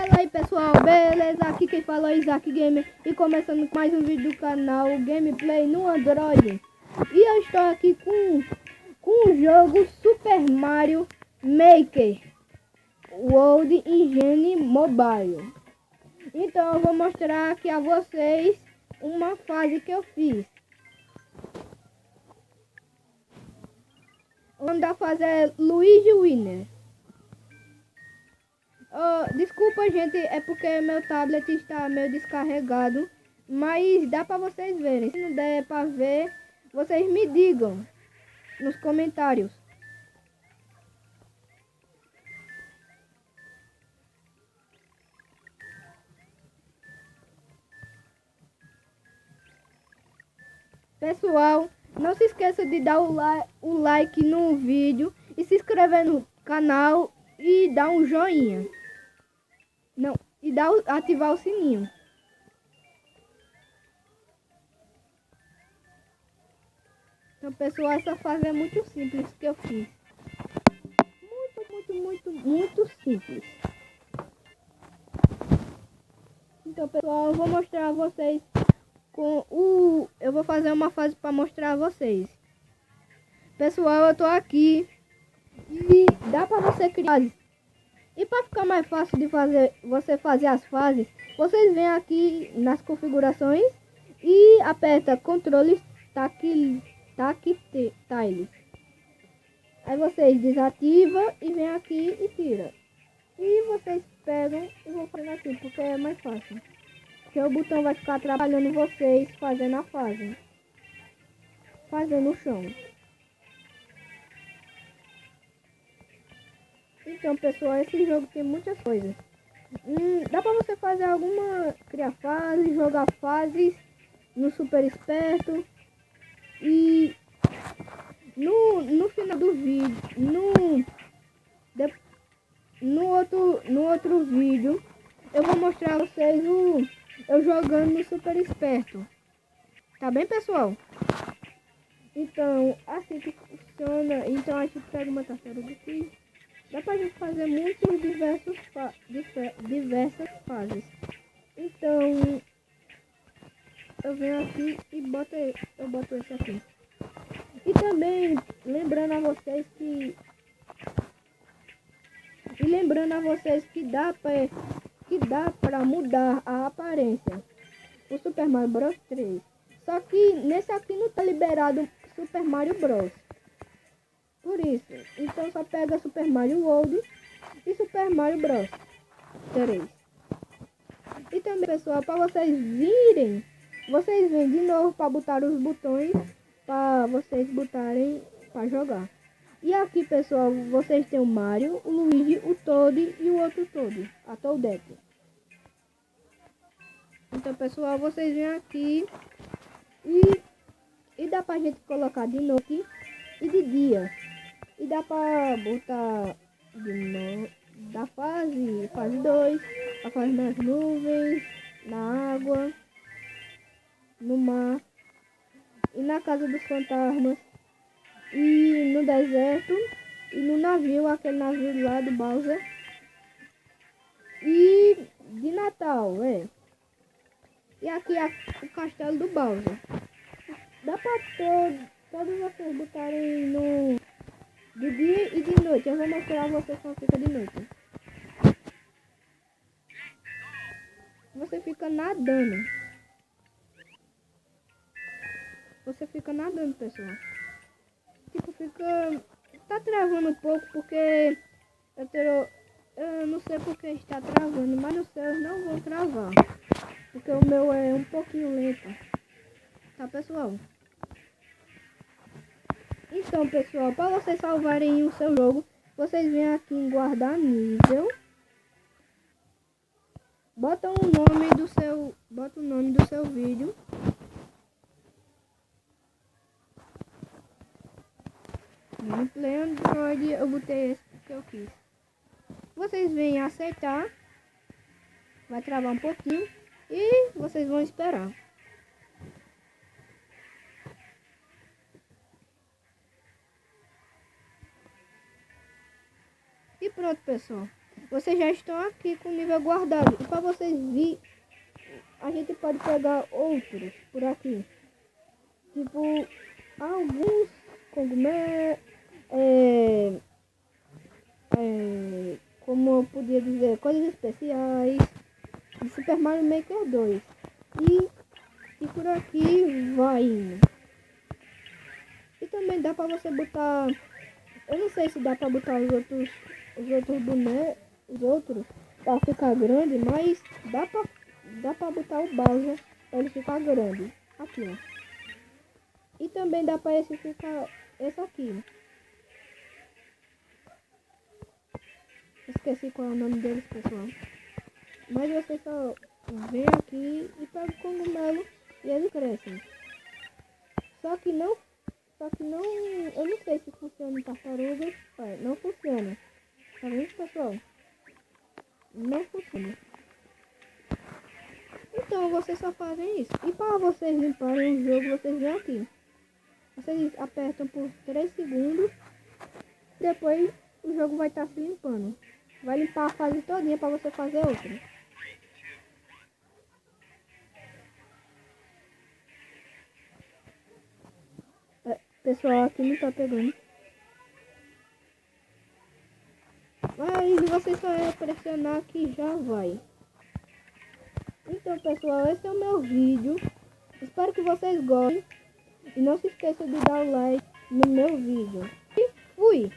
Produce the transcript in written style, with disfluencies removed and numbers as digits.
Fala aí pessoal, beleza? Aqui quem fala é Isaac Gamer e começando mais um vídeo do canal Gameplay no Android. E eu estou aqui com o jogo Super Mario Maker World Engine Mobile. Então eu vou mostrar aqui a vocês uma fase que eu fiz. O nome da fase é Luigi Winner. Desculpa gente, é porque meu tablet está meio descarregado, mas dá para vocês verem. Se não der para ver, vocês me digam nos comentários. Pessoal, não se esqueça de dar o like no vídeo e se inscrever no canal e dar um joinha. Não, e ativar o sininho. Então pessoal, essa fase é muito simples que eu fiz. Muito simples. Então pessoal, eu vou mostrar a vocês eu vou fazer uma fase para mostrar a vocês. Pessoal, eu tô aqui e dá para você criar. E para ficar mais fácil de você fazer as fases, vocês vêm aqui nas configurações e aperta controles tactile. Aí vocês desativam e vem aqui e tira. E vocês pegam e vão fazendo aqui, porque é mais fácil. Porque o botão vai ficar trabalhando vocês fazendo a fase. Fazendo o chão. Então pessoal, esse jogo tem muitas coisas. Dá pra você fazer criar fase, jogar fases no super esperto. E no final do vídeo, no outro vídeo, eu vou mostrar a vocês eu jogando no super esperto. Tá bem pessoal? Então, assim que funciona. Então a gente pega uma tartaruga aqui. Dá pra gente fazer diversas fases. Então, eu venho aqui e eu boto esse aqui. E também, lembrando a vocês que dá pra mudar a aparência. O Super Mario Bros 3. Só que nesse aqui não tá liberado Super Mario Bros. Por isso, então só pega Super Mario World e Super Mario Bros 3. E também, pessoal, para vocês vêm de novo para botar os botões para vocês botarem para jogar. E aqui, pessoal, vocês tem o Mario, o Luigi, o Toad e o outro Toad, a Toadette. Então, pessoal, vocês vêm aqui e dá pra gente colocar de noite e de dia. E dá pra botar da fase 2, a fase nas nuvens, na água, no mar, e na casa dos fantasmas, e no deserto, e no navio, aquele navio lá do Bowser, e de Natal, E aqui o castelo do Bowser. Dá pra todos vocês botarem de dia e de noite. Eu vou mostrar a vocês como fica de noite. Você fica nadando. Pessoal. Tipo, tá travando um pouco porque eu não sei porque está travando, mas os seus não vão travar. Porque o meu é um pouquinho lento. Tá, pessoal? Então, pessoal, para vocês salvarem o seu jogo, vocês vêm aqui em guardar nível. Bota o nome do seu vídeo. Gameplay Android, eu botei esse porque eu quis. Vocês vêm aceitar. Vai travar um pouquinho e vocês vão esperar. E pronto, pessoal. vocês já estão aqui com o nível guardado. E para vocês virem, a gente pode pegar outros por aqui. Tipo, alguns cogumelos, como eu podia dizer, coisas especiais de Super Mario Maker 2. E por aqui vai indo. E também dá pra você botar, eu não sei se dá pra botar os outros bonecos, os outros pra ficar grande, mas dá pra botar o Bowser pra ele ficar grande. Aqui, ó. E também dá pra esse ficar, esse aqui. Esqueci qual é o nome deles, pessoal. Mas você só vem aqui e pega o cogumelo e ele cresce. Só que não, eu não sei se funciona em tartarugas. Não funciona. Tá vendo, pessoal? Não funciona. Então vocês só fazem isso. E para vocês limparem o jogo, vocês vêm aqui. Vocês apertam por 3 segundos. Depois o jogo vai estar se limpando. Vai limpar a fase todinha para você fazer outra. Pessoal, aqui não tá pegando. Mas você só pressionar que já vai. Então, pessoal, esse é o meu vídeo. Espero que vocês gostem. E não se esqueça de dar o like no meu vídeo. E fui!